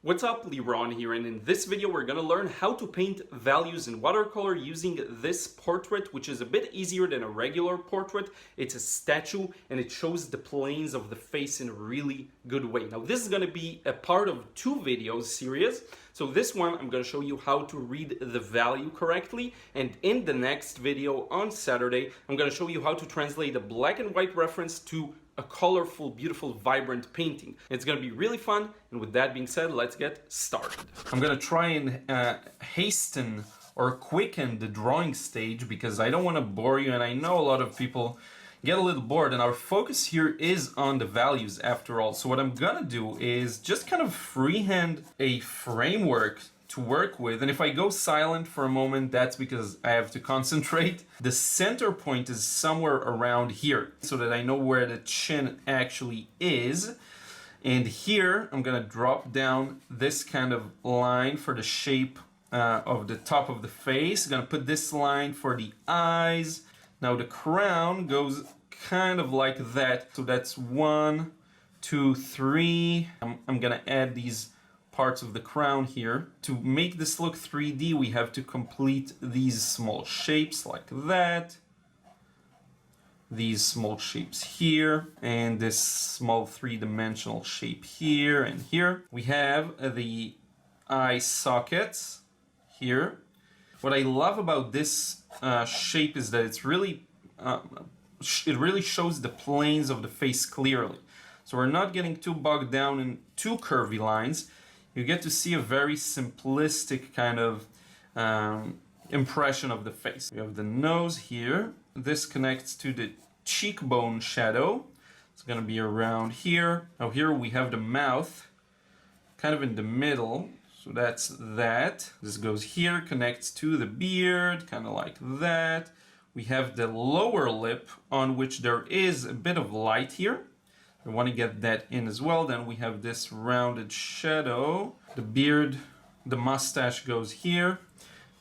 What's up, Liron here, and in this video we're gonna learn how to paint values in watercolor using this portrait, which is a bit easier than a regular portrait. It's a statue and it shows the planes of the face in a really good way. Now this is gonna be a part of two videos series. So this one I'm gonna show you how to read the value correctly, and in the next video on Saturday I'm gonna show you how to translate a black and white reference to a colorful, beautiful, vibrant painting. It's gonna be really fun, and with that being said, let's get started. I'm gonna try and hasten or quicken the drawing stage because I don't want to bore you, and I know a lot of people get a little bored, and our focus here is on the values after all. So what I'm gonna do is just kind of freehand a framework to work with, and if I go silent for a moment, that's because I have to concentrate. The center point is somewhere around here so that I know where the chin actually is, and here I'm gonna drop down this kind of line for the shape of the top of the face. I'm gonna put this line for the eyes. Now the crown goes kind of like that, so that's 1, 2, 3. I'm gonna add these parts of the crown here. To make this look 3D, we have to complete these small shapes like that, these small shapes here, and this small three-dimensional shape here and here. We have the eye sockets here. What I love about this shape is that it really shows the planes of the face clearly. So we're not getting too bogged down in too curvy lines. You get to see a very simplistic kind of impression of the face. We have the nose here. This connects to the cheekbone shadow. It's going to be around here. Now here we have the mouth kind of in the middle. So that's that. This goes here, connects to the beard, kind of like that. We have the lower lip on which there is a bit of light here. I want to get that in as well. Then we have this rounded shadow. The beard, the mustache goes here.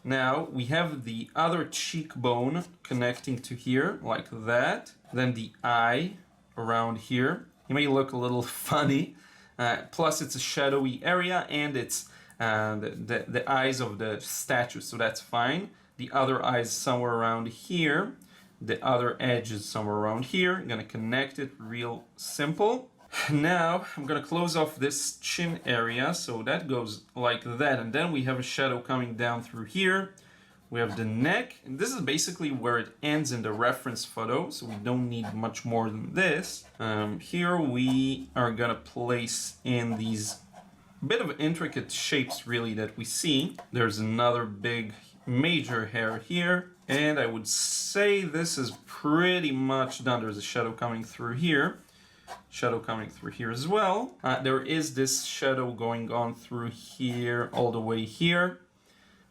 Now we have the other cheekbone connecting to here, like that. Then the eye around here. It may look a little funny. Plus it's a shadowy area, and it's the eyes of the statue, so that's fine. The other eye is somewhere around here. The other edge is somewhere around here. I'm gonna connect it real simple. Now I'm gonna close off this chin area, so that goes like that, and then we have a shadow coming down through here. We have the neck, and this is basically where it ends in the reference photo, so we don't need much more than this. Here we are gonna place in these bit of intricate shapes really that we see. There's another big major hair here, and I would say this is pretty much done. There's a shadow coming through here, shadow coming through here as well. There is this shadow going on through here all the way here,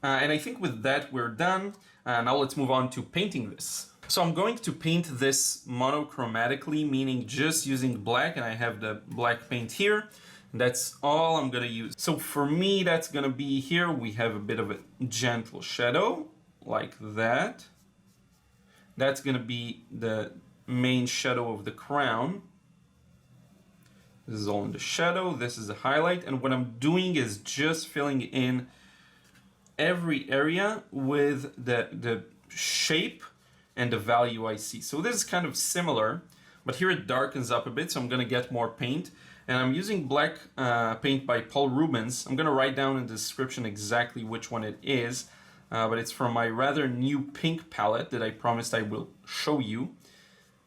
and I think with that we're done. Now let's move on to painting this. So I'm going to paint this monochromatically, meaning just using black, and I have the black paint here. That's all I'm gonna use. So for me, that's gonna be here. We have a bit of a gentle shadow like that. That's gonna be the main shadow of the crown. This is all in the shadow. This is the highlight. And what I'm doing is just filling in every area with the shape and the value I see. So this is kind of similar, but here it darkens up a bit. So I'm gonna get more paint. And I'm using black paint by Rubens. I'm gonna write down in the description exactly which one it is, but it's from my rather new pink palette that I promised I will show you.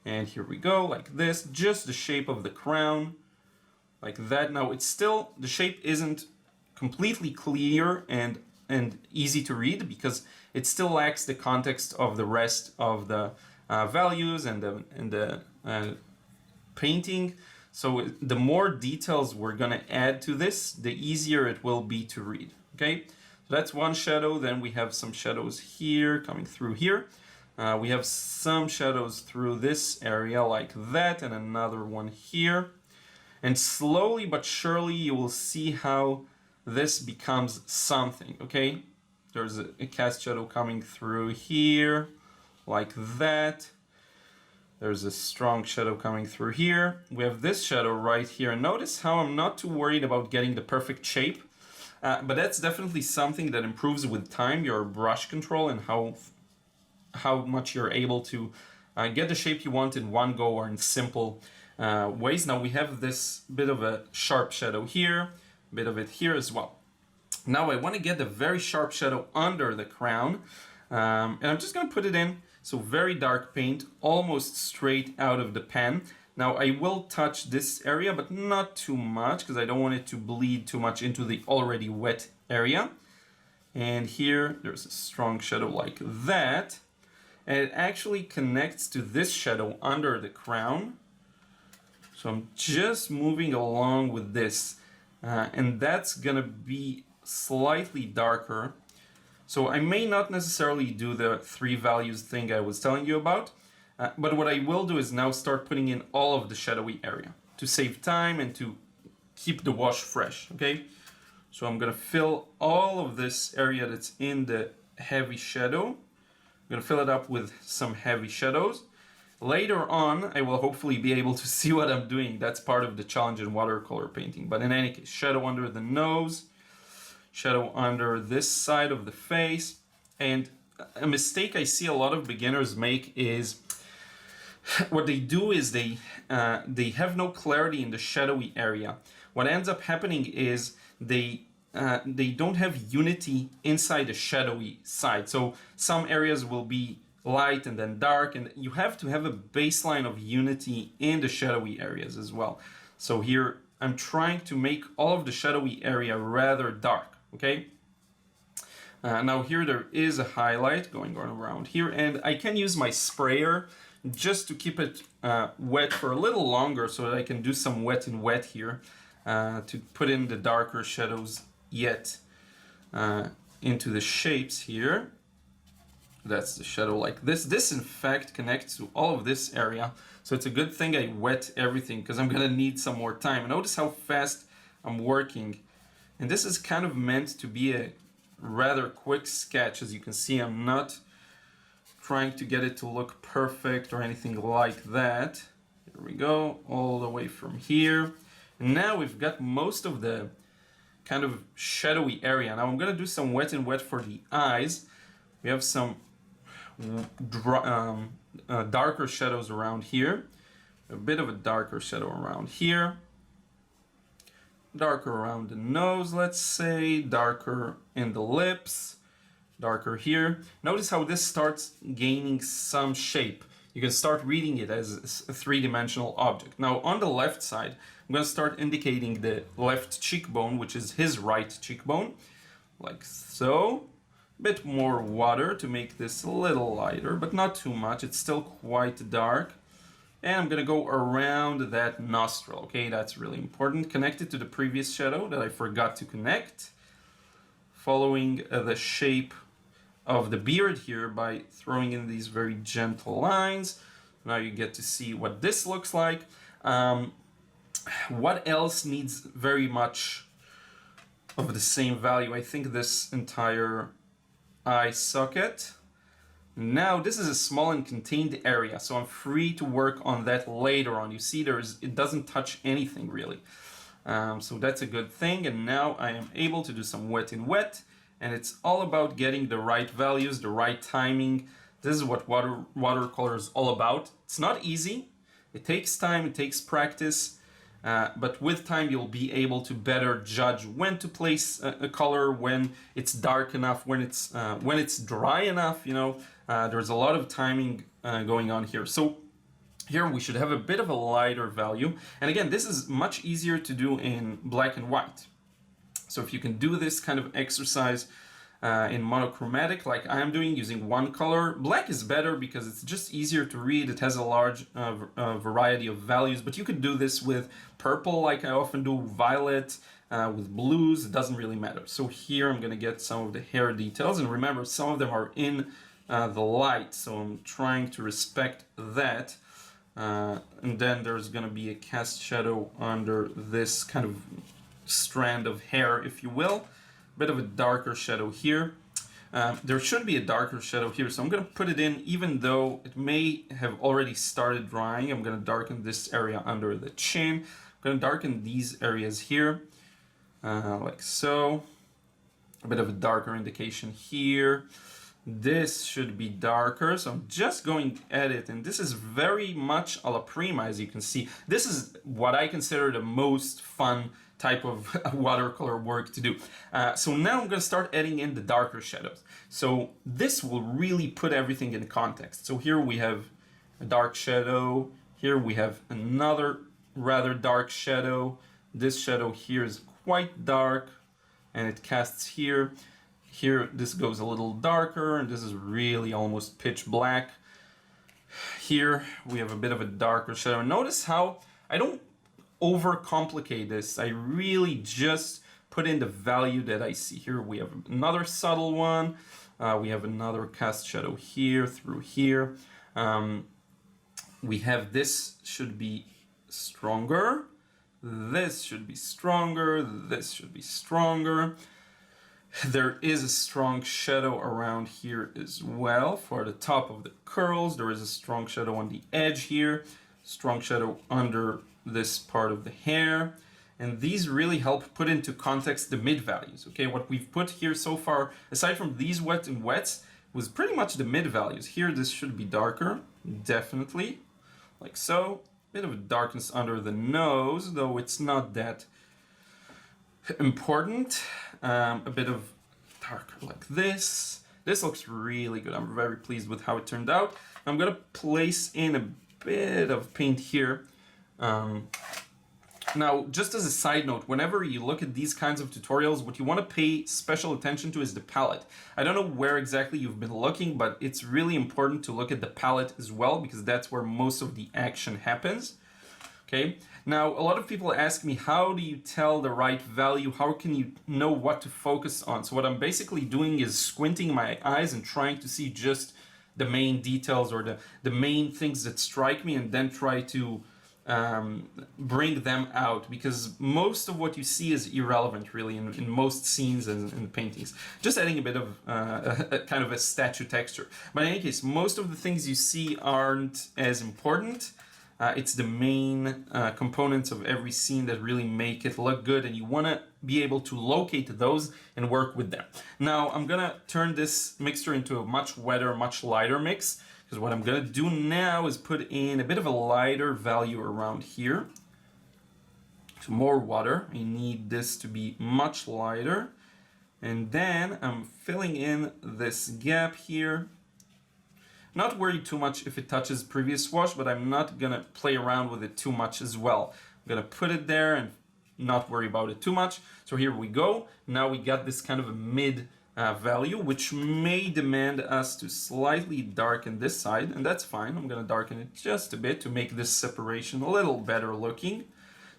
And here we go, like this, just the shape of the crown, like that. Now it's still, the shape isn't completely clear and easy to read because it still lacks the context of the rest of the values and the painting. So the more details we're gonna add to this, the easier it will be to read, okay? So that's one shadow. Then we have some shadows here coming through here. We have some shadows through this area like that, and another one here. And slowly but surely you will see how this becomes something, okay? There's a cast shadow coming through here like that. There's a strong shadow coming through here. We have this shadow right here. And notice how I'm not too worried about getting the perfect shape. But that's definitely something that improves with time, your brush control and how much you're able to get the shape you want in one go or in simple ways. Now we have this bit of a sharp shadow here, a bit of it here as well. Now I want to get a very sharp shadow under the crown, and I'm just going to put it in. So very dark paint, almost straight out of the pen. Now I will touch this area, but not too much because I don't want it to bleed too much into the already wet area. And here there's a strong shadow like that. And it actually connects to this shadow under the crown. So I'm just moving along with this. And that's gonna be slightly darker. So I may not necessarily do the 3 values thing I was telling you about, but what I will do is now start putting in all of the shadowy area to save time and to keep the wash fresh, okay? So I'm gonna fill all of this area that's in the heavy shadow. I'm gonna fill it up with some heavy shadows. Later on, I will hopefully be able to see what I'm doing. That's part of the challenge in watercolor painting. But in any case, shadow under the nose, shadow under this side of the face. And a mistake I see a lot of beginners make is what they do is they have no clarity in the shadowy area. What ends up happening is they don't have unity inside the shadowy side. So some areas will be light and then dark, and you have to have a baseline of unity in the shadowy areas as well. So here I'm trying to make all of the shadowy area rather dark. Okay. Now here there is a highlight going on around here, and I can use my sprayer just to keep it wet for a little longer so that I can do some wet and wet here to put in the darker shadows yet into the shapes here. That's the shadow like this. This in fact connects to all of this area, so it's a good thing I wet everything because I'm gonna need some more time. Notice how fast I'm working. And this is kind of meant to be a rather quick sketch. As you can see, I'm not trying to get it to look perfect or anything like that. Here we go, all the way from here. And now we've got most of the kind of shadowy area. Now I'm gonna do some wet and wet for the eyes. We have some darker shadows around here. A bit of a darker shadow around here. Darker around the nose, let's say, darker in the lips, darker here. Notice how this starts gaining some shape. You can start reading it as a three-dimensional object. Now on the left side, I'm going to start indicating the left cheekbone, which is his right cheekbone, like so. A bit more water to make this a little lighter, but not too much. It's still quite dark. And I'm gonna go around that nostril, okay? That's really important. Connect it to the previous shadow that I forgot to connect. Following the shape of the beard here by throwing in these very gentle lines. Now you get to see what this looks like. What else needs very much of the same value? I think this entire eye socket. Now this is a small and contained area, so I'm free to work on that later on. You see, it doesn't touch anything really. So that's a good thing. And now I am able to do some wet and wet, and it's all about getting the right values, the right timing. This is what watercolor is all about. It's not easy. It takes time, it takes practice, but with time you'll be able to better judge when to place a color, when it's dark enough, when it's dry enough, you know. There's a lot of timing going on here. So here we should have a bit of a lighter value. And again, this is much easier to do in black and white. So if you can do this kind of exercise in monochromatic like I'm doing, using one color, black is better because it's just easier to read. It has a large variety of values, but you could do this with purple like I often do, violet, with blues. It doesn't really matter. So here I'm gonna get some of the hair details, and remember, some of them are in the light, so I'm trying to respect that. And then there's gonna be a cast shadow under this kind of strand of hair, if you will. A bit of a darker shadow here. There should be a darker shadow here, so I'm gonna put it in even though it may have already started drying. I'm gonna darken this area under the chin. I'm gonna darken these areas here, like so. a bit of a darker indication here. This should be darker, so I'm just going at it, and this is very much a la prima, as you can see. This is what I consider the most fun type of watercolor work to do. So now I'm going to start adding in the darker shadows. So this will really put everything in context. So here we have a dark shadow, here we have another rather dark shadow. This shadow here is quite dark, and it casts here. Here, this goes a little darker, and this is really almost pitch black. Here, we have a bit of a darker shadow. Notice how I don't overcomplicate this. I really just put in the value that I see. Here, we have another subtle one. We have another cast shadow here, through here. We have this should be stronger. This should be stronger. This should be stronger. There is a strong shadow around here as well for the top of the curls. There is a strong shadow on the edge here, strong shadow under this part of the hair. And these really help put into context the mid values. Okay, what we've put here so far, aside from these wet and wets, was pretty much the mid values. Here, this should be darker, definitely, like so. Bit of a darkness under the nose, though it's not that important. A bit of darker like this. This looks really good. I'm very pleased with how it turned out. I'm gonna place in a bit of paint here. Now, just as a side note, whenever you look at these kinds of tutorials, what you want to pay special attention to is the palette. I don't know where exactly you've been looking, but it's really important to look at the palette as well, because that's where most of the action happens. Okay, now a lot of people ask me, how do you tell the right value? How can you know what to focus on? So what I'm basically doing is squinting my eyes and trying to see just the main details or the main things that strike me, and then try to bring them out, because most of what you see is irrelevant really in most scenes and paintings. Just adding a bit of a kind of a statue texture. But in any case, most of the things you see aren't as important. It's the main components of every scene that really make it look good, and you want to be able to locate those and work with them. Now I'm gonna turn this mixture into a much wetter, much lighter mix, because what I'm gonna do now is put in a bit of a lighter value around here. So more water. I need this to be much lighter. And then I'm filling in this gap here. Not worried too much if it touches previous wash, but I'm not gonna play around with it too much as well. I'm gonna put it there and not worry about it too much. So here we go. Now we got this kind of a mid value, which may demand us to slightly darken this side, and that's fine. I'm gonna darken it just a bit to make this separation a little better looking.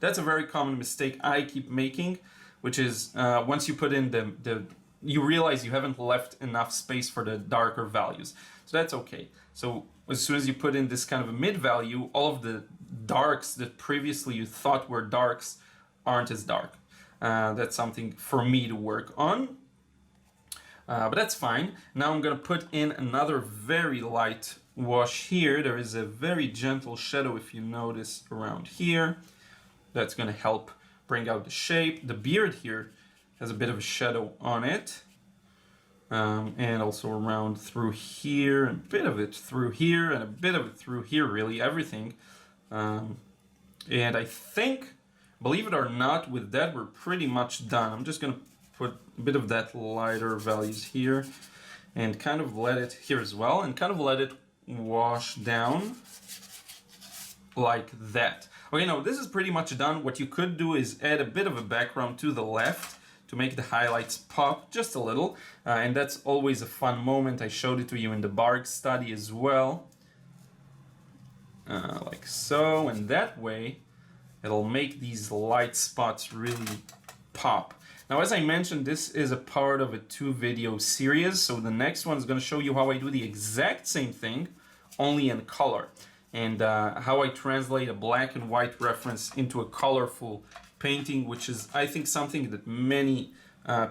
That's a very common mistake I keep making, which is once you put in you realize you haven't left enough space for the darker values. So that's okay. So as soon as you put in this kind of a mid value, all of the darks that previously you thought were darks aren't as dark. That's something for me to work on. But that's fine. Now I'm gonna put in another very light wash here. There is a very gentle shadow, if you notice, around here. That's gonna help bring out the shape. The beard here has a bit of a shadow on it. And also around through here, and a bit of it through here, and a bit of it through here, really, everything. And I think, believe it or not, with that we're pretty much done. I'm just gonna put a bit of that lighter values here, and kind of let it here as well, and kind of let it wash down like that. Okay, now this is pretty much done. What you could do is add a bit of a background to the left to make the highlights pop just a little, and that's always a fun moment. I showed it to you in the Barg study as well, like so, and that way it'll make these light spots really pop. Now, as I mentioned, this is a part of a 2-video series, so the next one is going to show you how I do the exact same thing, only in color, and how I translate a black and white reference into a colorful painting, which is, I think, something that many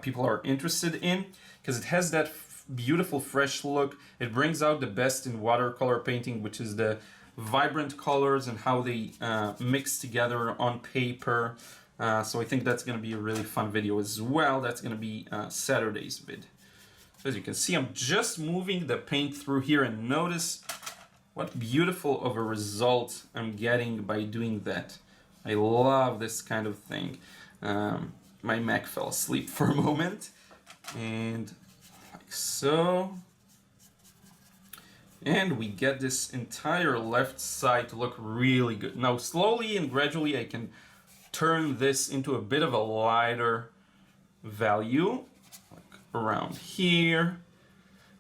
people are interested in, because it has that beautiful fresh look. It brings out the best in watercolor painting, which is the vibrant colors and how they mix together on paper. So I think that's going to be a really fun video as well. That's going to be Saturday's vid. So as you can see, I'm just moving the paint through here, and notice what beautiful of a result I'm getting by doing that. I love this kind of thing. My Mac fell asleep for a moment, and like so. And we get this entire left side to look really good. Now slowly and gradually I can turn this into a bit of a lighter value, like around here.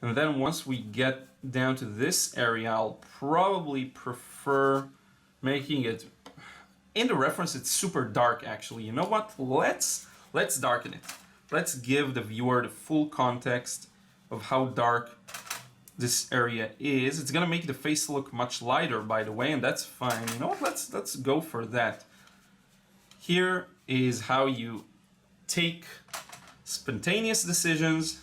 And then once we get down to this area, I'll probably prefer making it, in the reference it's super dark actually. You know what, let's darken it. Let's give the viewer the full context of how dark this area is. It's gonna make the face look much lighter, by the way, and that's fine. You know what, let's go for that. Here is how you take spontaneous decisions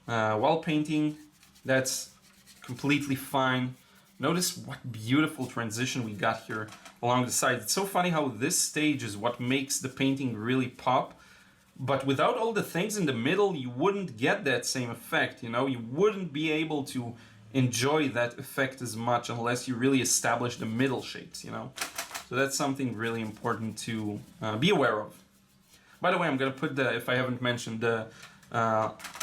while painting. That's completely fine. Notice what beautiful transition we got here along the side. It's so funny how this stage is what makes the painting really pop. But without all the things in the middle, you wouldn't get that same effect, you know? You wouldn't be able to enjoy that effect as much unless you really establish the middle shapes, you know? So that's something really important to be aware of. By the way, I'm going to put the, if I haven't mentioned, the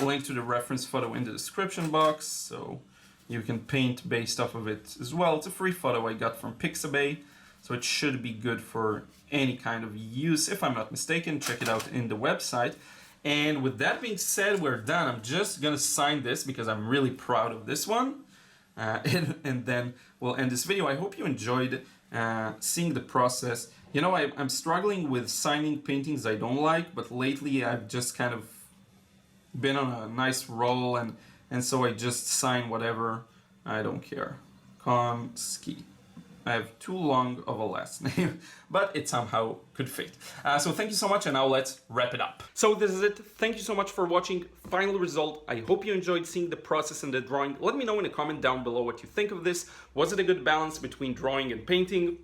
link to the reference photo in the description box, so you can paint based off of it as well. It's a free photo I got from Pixabay, so it should be good for any kind of use, if I'm not mistaken. Check it out in the website. And with that being said, we're done. I'm just gonna sign this because I'm really proud of this one. And then we'll end this video. I hope you enjoyed seeing the process. You know, I'm struggling with signing paintings I don't like, but lately I've just kind of been on a nice roll, and so I just sign whatever. I don't care. Konski. I have too long of a last name, but it somehow could fit. So thank you so much, and now let's wrap it up. So this is it. Thank you so much for watching. Final result. I hope you enjoyed seeing the process and the drawing. Let me know in a comment down below what you think of this. Was it a good balance between drawing and painting?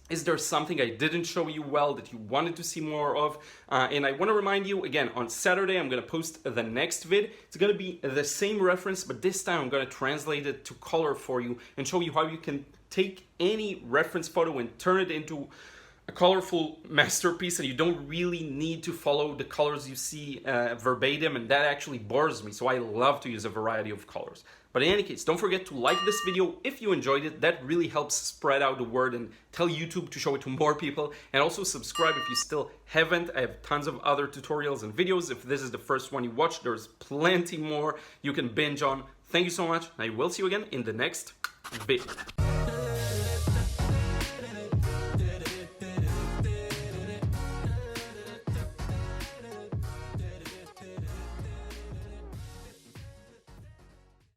Is there something I didn't show you well that you wanted to see more of? And I want to remind you, again, on Saturday, I'm going to post the next vid. It's going to be the same reference, but this time I'm going to translate it to color for you and show you how you can take any reference photo and turn it into a colorful masterpiece, and you don't really need to follow the colors you see verbatim, and that actually bores me. So I love to use a variety of colors. But in any case, don't forget to like this video if you enjoyed it. That really helps spread out the word and tell YouTube to show it to more people. And also subscribe if you still haven't. I have tons of other tutorials and videos. If this is the first one you watched, there's plenty more you can binge on. Thank you so much, and I will see you again in the next video.